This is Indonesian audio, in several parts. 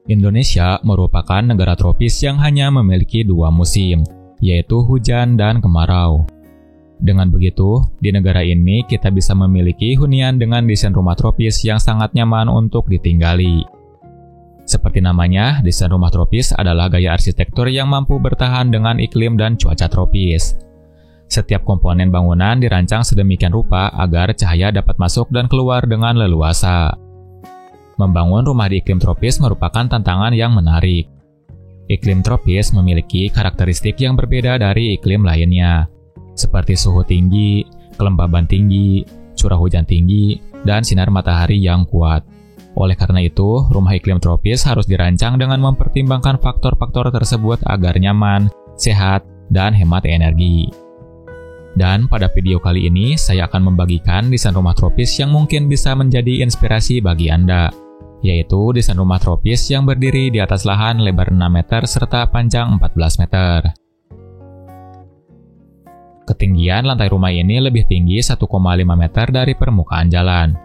Indonesia merupakan negara tropis yang hanya memiliki 2 musim, yaitu hujan dan kemarau. Dengan begitu, di negara ini kita bisa memiliki hunian dengan desain rumah tropis yang sangat nyaman untuk ditinggali. Seperti namanya, desain rumah tropis adalah gaya arsitektur yang mampu bertahan dengan iklim dan cuaca tropis. Setiap komponen bangunan dirancang sedemikian rupa agar cahaya dapat masuk dan keluar dengan leluasa. Membangun rumah di iklim tropis merupakan tantangan yang menarik. Iklim tropis memiliki karakteristik yang berbeda dari iklim lainnya, seperti suhu tinggi, kelembaban tinggi, curah hujan tinggi, dan sinar matahari yang kuat. Oleh karena itu, rumah iklim tropis harus dirancang dengan mempertimbangkan faktor-faktor tersebut agar nyaman, sehat, dan hemat energi. Dan pada video kali ini, saya akan membagikan desain rumah tropis yang mungkin bisa menjadi inspirasi bagi Anda, yaitu desain rumah tropis yang berdiri di atas lahan lebar 6 meter serta panjang 14 meter. Ketinggian lantai rumah ini lebih tinggi 1,5 meter dari permukaan jalan.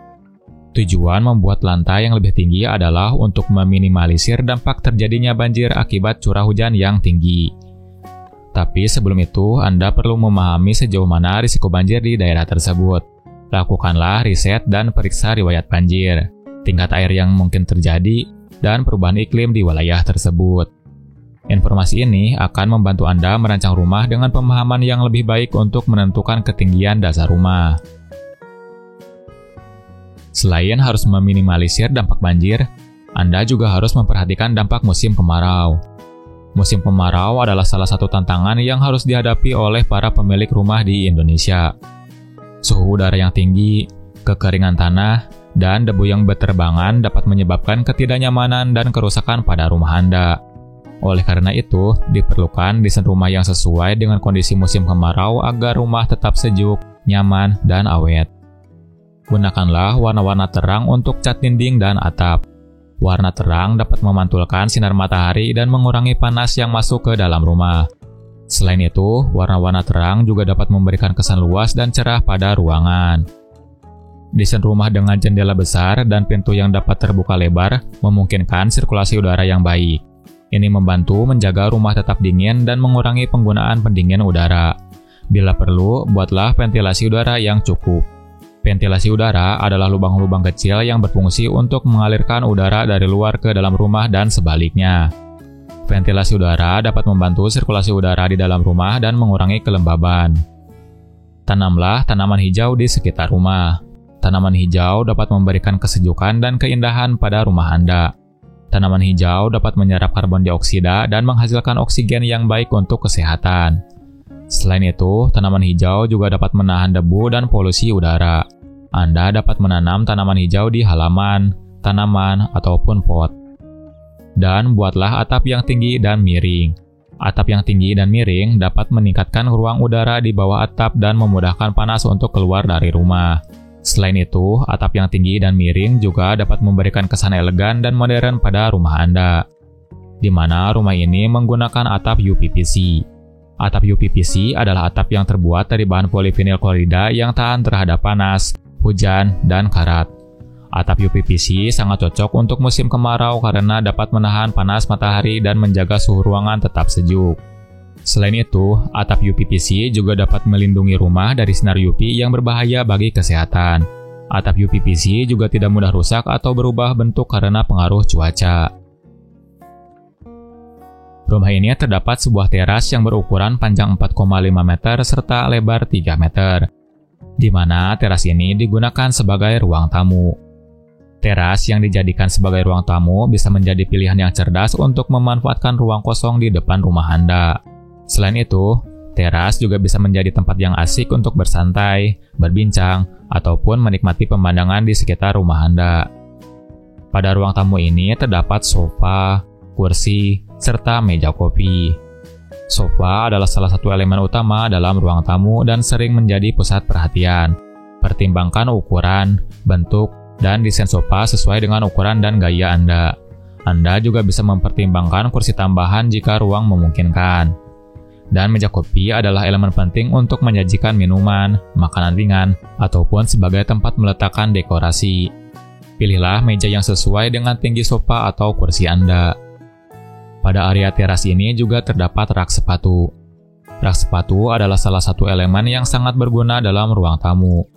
Tujuan membuat lantai yang lebih tinggi adalah untuk meminimalisir dampak terjadinya banjir akibat curah hujan yang tinggi. Tapi sebelum itu, Anda perlu memahami sejauh mana risiko banjir di daerah tersebut. Lakukanlah riset dan periksa riwayat banjir, tingkat air yang mungkin terjadi, dan perubahan iklim di wilayah tersebut. Informasi ini akan membantu Anda merancang rumah dengan pemahaman yang lebih baik untuk menentukan ketinggian dasar rumah. Selain harus meminimalisir dampak banjir, Anda juga harus memperhatikan dampak musim kemarau. Musim kemarau adalah salah satu tantangan yang harus dihadapi oleh para pemilik rumah di Indonesia. Suhu udara yang tinggi, kekeringan tanah, dan debu yang berterbangan dapat menyebabkan ketidaknyamanan dan kerusakan pada rumah Anda. Oleh karena itu, diperlukan desain rumah yang sesuai dengan kondisi musim kemarau agar rumah tetap sejuk, nyaman, dan awet. Gunakanlah warna-warna terang untuk cat dinding dan atap. Warna terang dapat memantulkan sinar matahari dan mengurangi panas yang masuk ke dalam rumah. Selain itu, warna-warna terang juga dapat memberikan kesan luas dan cerah pada ruangan. Desain rumah dengan jendela besar dan pintu yang dapat terbuka lebar memungkinkan sirkulasi udara yang baik. Ini membantu menjaga rumah tetap dingin dan mengurangi penggunaan pendingin udara. Bila perlu, buatlah ventilasi udara yang cukup. Ventilasi udara adalah lubang-lubang kecil yang berfungsi untuk mengalirkan udara dari luar ke dalam rumah dan sebaliknya. Ventilasi udara dapat membantu sirkulasi udara di dalam rumah dan mengurangi kelembaban. Tanamlah tanaman hijau di sekitar rumah. Tanaman hijau dapat memberikan kesejukan dan keindahan pada rumah Anda. Tanaman hijau dapat menyerap karbon dioksida dan menghasilkan oksigen yang baik untuk kesehatan. Selain itu, tanaman hijau juga dapat menahan debu dan polusi udara. Anda dapat menanam tanaman hijau di halaman, tanaman, ataupun pot. Dan buatlah atap yang tinggi dan miring. Atap yang tinggi dan miring dapat meningkatkan ruang udara di bawah atap dan memudahkan panas untuk keluar dari rumah. Selain itu, atap yang tinggi dan miring juga dapat memberikan kesan elegan dan modern pada rumah Anda, di mana rumah ini menggunakan atap UPVC. Atap UPVC adalah atap yang terbuat dari bahan polivinil klorida yang tahan terhadap panas, hujan, dan karat. Atap UPVC sangat cocok untuk musim kemarau karena dapat menahan panas matahari dan menjaga suhu ruangan tetap sejuk. Selain itu, atap UPVC juga dapat melindungi rumah dari sinar UV yang berbahaya bagi kesehatan. Atap UPVC juga tidak mudah rusak atau berubah bentuk karena pengaruh cuaca. Rumah ini terdapat sebuah teras yang berukuran panjang 4,5 meter serta lebar 3 meter, di mana teras ini digunakan sebagai ruang tamu. Teras yang dijadikan sebagai ruang tamu bisa menjadi pilihan yang cerdas untuk memanfaatkan ruang kosong di depan rumah Anda. Selain itu, teras juga bisa menjadi tempat yang asik untuk bersantai, berbincang, ataupun menikmati pemandangan di sekitar rumah Anda. Pada ruang tamu ini terdapat sofa, kursi, serta meja kopi. Sofa adalah salah satu elemen utama dalam ruang tamu dan sering menjadi pusat perhatian. Pertimbangkan ukuran, bentuk, dan desain sofa sesuai dengan ukuran dan gaya Anda. Anda juga bisa mempertimbangkan kursi tambahan jika ruang memungkinkan. Dan meja kopi adalah elemen penting untuk menyajikan minuman, makanan ringan, ataupun sebagai tempat meletakkan dekorasi. Pilihlah meja yang sesuai dengan tinggi sofa atau kursi Anda. Pada area teras ini juga terdapat rak sepatu. Rak sepatu adalah salah satu elemen yang sangat berguna dalam ruang tamu.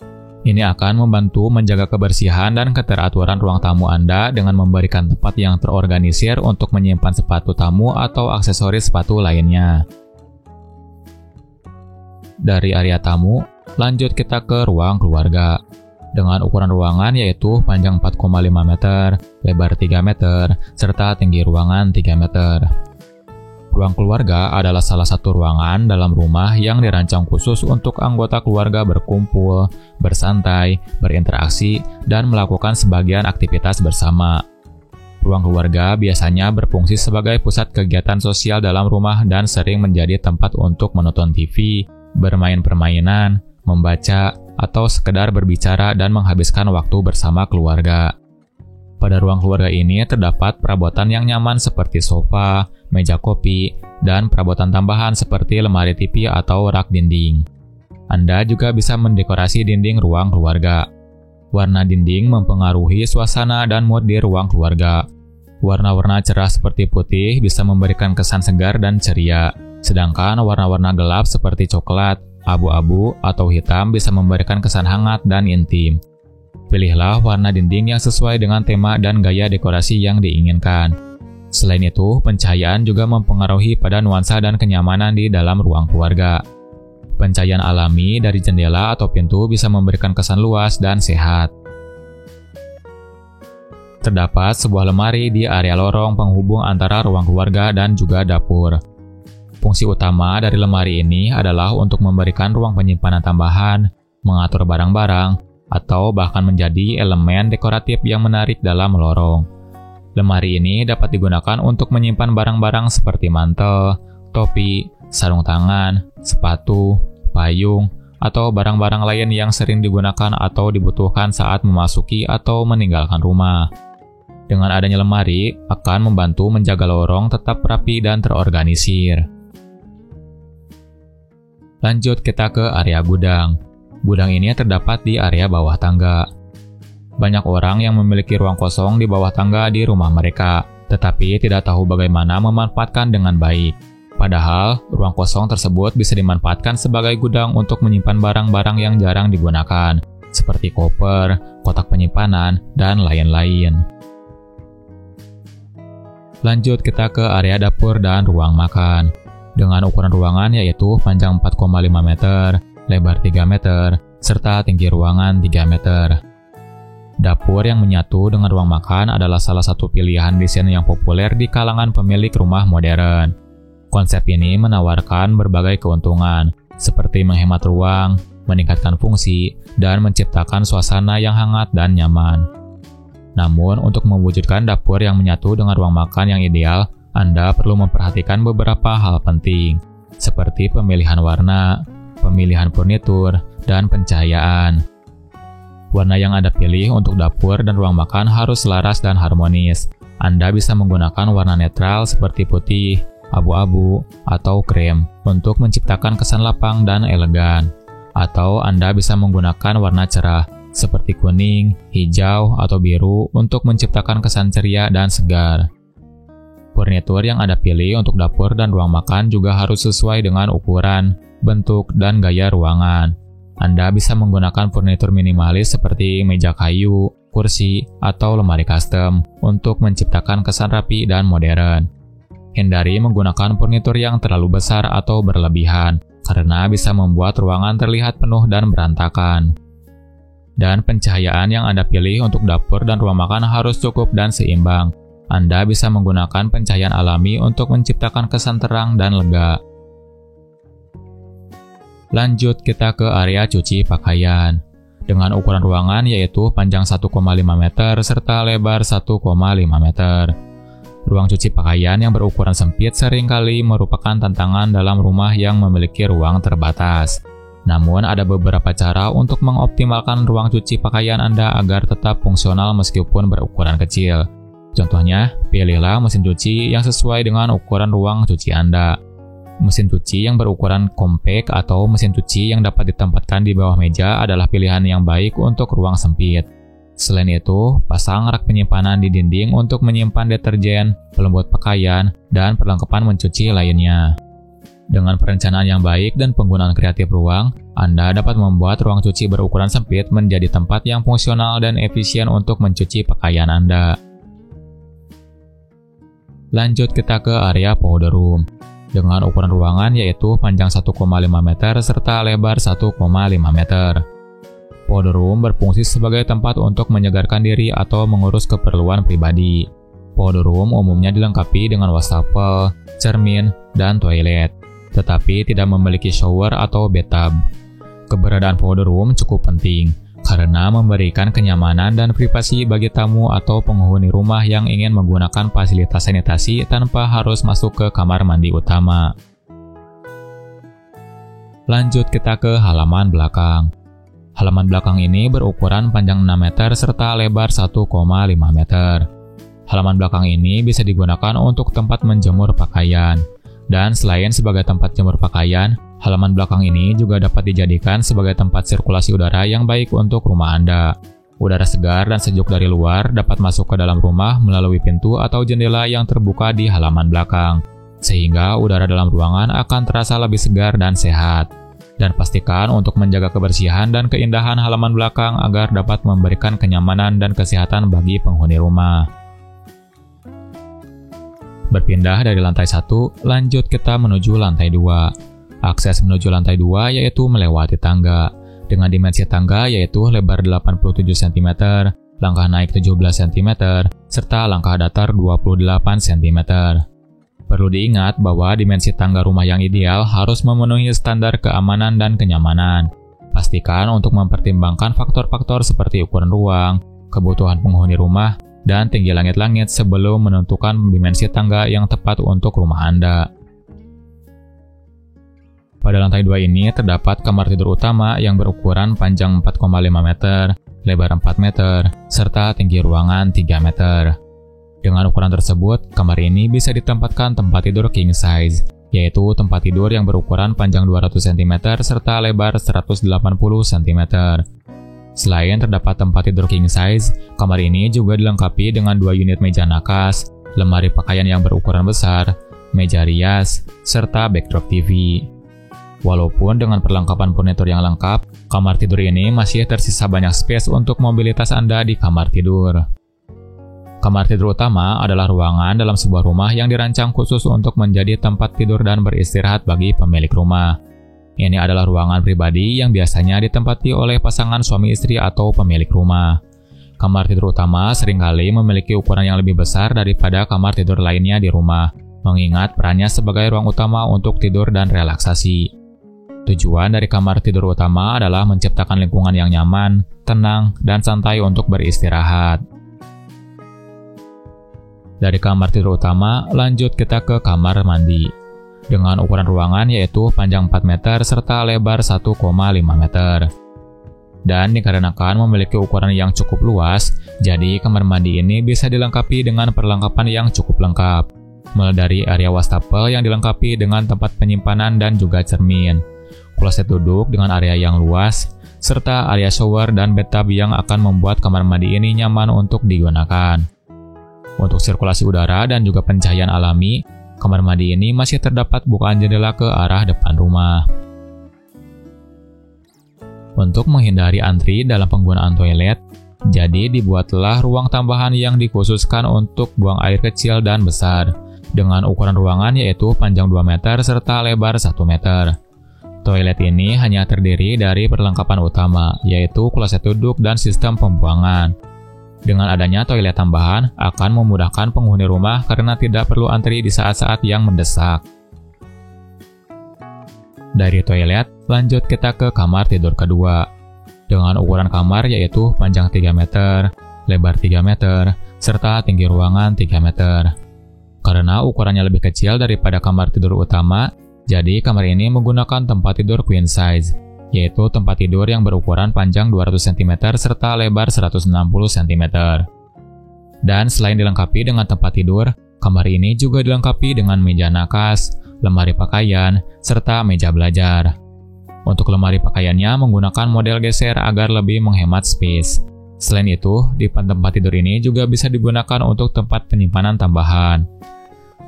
Ini akan membantu menjaga kebersihan dan keteraturan ruang tamu Anda dengan memberikan tempat yang terorganisir untuk menyimpan sepatu tamu atau aksesoris sepatu lainnya. Dari area tamu, lanjut kita ke ruang keluarga. Dengan ukuran ruangan yaitu panjang 4,5 meter, lebar 3 meter, serta tinggi ruangan 3 meter. Ruang keluarga adalah salah satu ruangan dalam rumah yang dirancang khusus untuk anggota keluarga berkumpul, bersantai, berinteraksi, dan melakukan sebagian aktivitas bersama. Ruang keluarga biasanya berfungsi sebagai pusat kegiatan sosial dalam rumah dan sering menjadi tempat untuk menonton TV, bermain permainan, membaca, atau sekedar berbicara dan menghabiskan waktu bersama keluarga. Pada ruang keluarga ini terdapat perabotan yang nyaman seperti sofa, meja kopi, dan perabotan tambahan seperti lemari TV atau rak dinding. Anda juga bisa mendekorasi dinding ruang keluarga. Warna dinding mempengaruhi suasana dan mood di ruang keluarga. Warna-warna cerah seperti putih bisa memberikan kesan segar dan ceria, sedangkan warna-warna gelap seperti coklat, abu-abu, atau hitam bisa memberikan kesan hangat dan intim. Pilihlah warna dinding yang sesuai dengan tema dan gaya dekorasi yang diinginkan. Selain itu, pencahayaan juga mempengaruhi pada nuansa dan kenyamanan di dalam ruang keluarga. Pencahayaan alami dari jendela atau pintu bisa memberikan kesan luas dan sehat. Terdapat sebuah lemari di area lorong penghubung antara ruang keluarga dan juga dapur. Fungsi utama dari lemari ini adalah untuk memberikan ruang penyimpanan tambahan, mengatur barang-barang, atau bahkan menjadi elemen dekoratif yang menarik dalam lorong. Lemari ini dapat digunakan untuk menyimpan barang-barang seperti mantel, topi, sarung tangan, sepatu, payung, atau barang-barang lain yang sering digunakan atau dibutuhkan saat memasuki atau meninggalkan rumah. Dengan adanya lemari, akan membantu menjaga lorong tetap rapi dan terorganisir. Lanjut kita ke area gudang. Gudang ini terdapat di area bawah tangga. Banyak orang yang memiliki ruang kosong di bawah tangga di rumah mereka, tetapi tidak tahu bagaimana memanfaatkan dengan baik. Padahal, ruang kosong tersebut bisa dimanfaatkan sebagai gudang untuk menyimpan barang-barang yang jarang digunakan, seperti koper, kotak penyimpanan, dan lain-lain. Lanjut kita ke area dapur dan ruang makan. Dengan ukuran ruangan yaitu panjang 4,5 meter, lebar 3 meter, serta tinggi ruangan 3 meter. Dapur yang menyatu dengan ruang makan adalah salah satu pilihan desain yang populer di kalangan pemilik rumah modern. Konsep ini menawarkan berbagai keuntungan, seperti menghemat ruang, meningkatkan fungsi, dan menciptakan suasana yang hangat dan nyaman. Namun, untuk mewujudkan dapur yang menyatu dengan ruang makan yang ideal, Anda perlu memperhatikan beberapa hal penting, seperti pemilihan warna, pemilihan furnitur, dan pencahayaan. Warna yang Anda pilih untuk dapur dan ruang makan harus selaras dan harmonis. Anda bisa menggunakan warna netral seperti putih, abu-abu, atau krem untuk menciptakan kesan lapang dan elegan. Atau Anda bisa menggunakan warna cerah seperti kuning, hijau, atau biru untuk menciptakan kesan ceria dan segar. Furnitur yang Anda pilih untuk dapur dan ruang makan juga harus sesuai dengan ukuran, bentuk, dan gaya ruangan. Anda bisa menggunakan furnitur minimalis seperti meja kayu, kursi, atau lemari custom untuk menciptakan kesan rapi dan modern. Hindari menggunakan furnitur yang terlalu besar atau berlebihan, karena bisa membuat ruangan terlihat penuh dan berantakan. Dan pencahayaan yang Anda pilih untuk dapur dan ruang makan harus cukup dan seimbang. Anda bisa menggunakan pencahayaan alami untuk menciptakan kesan terang dan lega. Lanjut kita ke area cuci pakaian. Dengan ukuran ruangan yaitu panjang 1,5 meter serta lebar 1,5 meter. Ruang cuci pakaian yang berukuran sempit seringkali merupakan tantangan dalam rumah yang memiliki ruang terbatas. Namun ada beberapa cara untuk mengoptimalkan ruang cuci pakaian Anda agar tetap fungsional meskipun berukuran kecil. Contohnya, pilihlah mesin cuci yang sesuai dengan ukuran ruang cuci Anda. Mesin cuci yang berukuran compact atau mesin cuci yang dapat ditempatkan di bawah meja adalah pilihan yang baik untuk ruang sempit. Selain itu, pasang rak penyimpanan di dinding untuk menyimpan deterjen, pelembut pakaian, dan perlengkapan mencuci lainnya. Dengan perencanaan yang baik dan penggunaan kreatif ruang, Anda dapat membuat ruang cuci berukuran sempit menjadi tempat yang fungsional dan efisien untuk mencuci pakaian Anda. Lanjut kita ke area powder room. Dengan ukuran ruangan yaitu panjang 1,5 meter serta lebar 1,5 meter. Powder room berfungsi sebagai tempat untuk menyegarkan diri atau mengurus keperluan pribadi. Powder room umumnya dilengkapi dengan wastafel, cermin, dan toilet, tetapi tidak memiliki shower atau bathtub. Keberadaan powder room cukup penting, karena memberikan kenyamanan dan privasi bagi tamu atau penghuni rumah yang ingin menggunakan fasilitas sanitasi tanpa harus masuk ke kamar mandi utama. Lanjut kita ke halaman belakang. Halaman belakang ini berukuran panjang 6 meter serta lebar 1,5 meter. Halaman belakang ini bisa digunakan untuk tempat menjemur pakaian. Dan selain sebagai tempat jemur pakaian, halaman belakang ini juga dapat dijadikan sebagai tempat sirkulasi udara yang baik untuk rumah Anda. Udara segar dan sejuk dari luar dapat masuk ke dalam rumah melalui pintu atau jendela yang terbuka di halaman belakang, sehingga udara dalam ruangan akan terasa lebih segar dan sehat. Dan pastikan untuk menjaga kebersihan dan keindahan halaman belakang agar dapat memberikan kenyamanan dan kesehatan bagi penghuni rumah. Berpindah dari lantai 1, lanjut kita menuju lantai 2. Akses menuju lantai 2 yaitu melewati tangga, dengan dimensi tangga yaitu lebar 87 cm, langkah naik 17 cm, serta langkah datar 28 cm. Perlu diingat bahwa dimensi tangga rumah yang ideal harus memenuhi standar keamanan dan kenyamanan. Pastikan untuk mempertimbangkan faktor-faktor seperti ukuran ruang, kebutuhan penghuni rumah, dan tinggi langit-langit sebelum menentukan dimensi tangga yang tepat untuk rumah Anda. Pada lantai 2 ini terdapat kamar tidur utama yang berukuran panjang 4,5 meter, lebar 4 meter, serta tinggi ruangan 3 meter. Dengan ukuran tersebut, kamar ini bisa ditempatkan tempat tidur king size, yaitu tempat tidur yang berukuran panjang 200 cm serta lebar 180 cm. Selain terdapat tempat tidur king size, kamar ini juga dilengkapi dengan 2 unit meja nakas, lemari pakaian yang berukuran besar, meja rias, serta backdrop TV. Walaupun dengan perlengkapan furnitur yang lengkap, kamar tidur ini masih tersisa banyak space untuk mobilitas Anda di kamar tidur. Kamar tidur utama adalah ruangan dalam sebuah rumah yang dirancang khusus untuk menjadi tempat tidur dan beristirahat bagi pemilik rumah. Ini adalah ruangan pribadi yang biasanya ditempati oleh pasangan suami istri atau pemilik rumah. Kamar tidur utama seringkali memiliki ukuran yang lebih besar daripada kamar tidur lainnya di rumah, mengingat perannya sebagai ruang utama untuk tidur dan relaksasi. Tujuan dari kamar tidur utama adalah menciptakan lingkungan yang nyaman, tenang, dan santai untuk beristirahat. Dari kamar tidur utama, lanjut kita ke kamar mandi. Dengan ukuran ruangan yaitu panjang 4 meter serta lebar 1,5 meter. Dan dikarenakan memiliki ukuran yang cukup luas, jadi kamar mandi ini bisa dilengkapi dengan perlengkapan yang cukup lengkap. Mulai dari area wastafel yang dilengkapi dengan tempat penyimpanan dan juga cermin, kloset duduk dengan area yang luas, serta area shower dan bathtub yang akan membuat kamar mandi ini nyaman untuk digunakan. Untuk sirkulasi udara dan juga pencahayaan alami, kamar mandi ini masih terdapat bukaan jendela ke arah depan rumah. Untuk menghindari antri dalam penggunaan toilet, jadi dibuatlah ruang tambahan yang dikhususkan untuk buang air kecil dan besar, dengan ukuran ruangan yaitu panjang 2 meter serta lebar 1 meter. Toilet ini hanya terdiri dari perlengkapan utama, yaitu kloset duduk dan sistem pembuangan. Dengan adanya toilet tambahan, akan memudahkan penghuni rumah karena tidak perlu antri di saat-saat yang mendesak. Dari toilet, lanjut kita ke kamar tidur kedua. Dengan ukuran kamar yaitu panjang 3 meter, lebar 3 meter, serta tinggi ruangan 3 meter. Karena ukurannya lebih kecil daripada kamar tidur utama, jadi kamar ini menggunakan tempat tidur queen size, yaitu tempat tidur yang berukuran panjang 200 cm serta lebar 160 cm. Dan selain dilengkapi dengan tempat tidur, kamar ini juga dilengkapi dengan meja nakas, lemari pakaian, serta meja belajar. Untuk lemari pakaiannya menggunakan model geser agar lebih menghemat space. Selain itu, di tempat tidur ini juga bisa digunakan untuk tempat penyimpanan tambahan.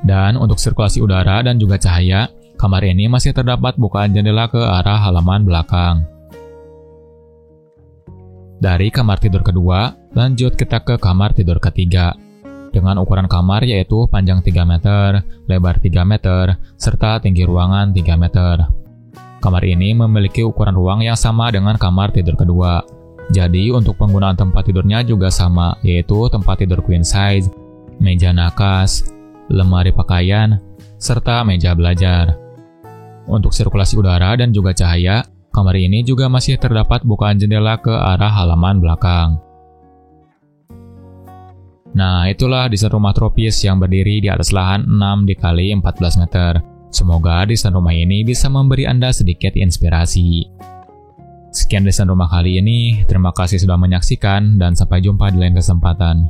Dan untuk sirkulasi udara dan juga cahaya, kamar ini masih terdapat bukaan jendela ke arah halaman belakang. Dari kamar tidur kedua, lanjut kita ke kamar tidur ketiga. Dengan ukuran kamar yaitu panjang 3 meter, lebar 3 meter, serta tinggi ruangan 3 meter. Kamar ini memiliki ukuran ruang yang sama dengan kamar tidur kedua. Jadi untuk penggunaan tempat tidurnya juga sama, yaitu tempat tidur queen size, meja nakas, lemari pakaian, serta meja belajar. Untuk sirkulasi udara dan juga cahaya, kamar ini juga masih terdapat bukaan jendela ke arah halaman belakang. Nah, itulah desain rumah tropis yang berdiri di atas lahan 6 x 14 meter. Semoga desain rumah ini bisa memberi Anda sedikit inspirasi. Sekian desain rumah kali ini, terima kasih sudah menyaksikan dan sampai jumpa di lain kesempatan.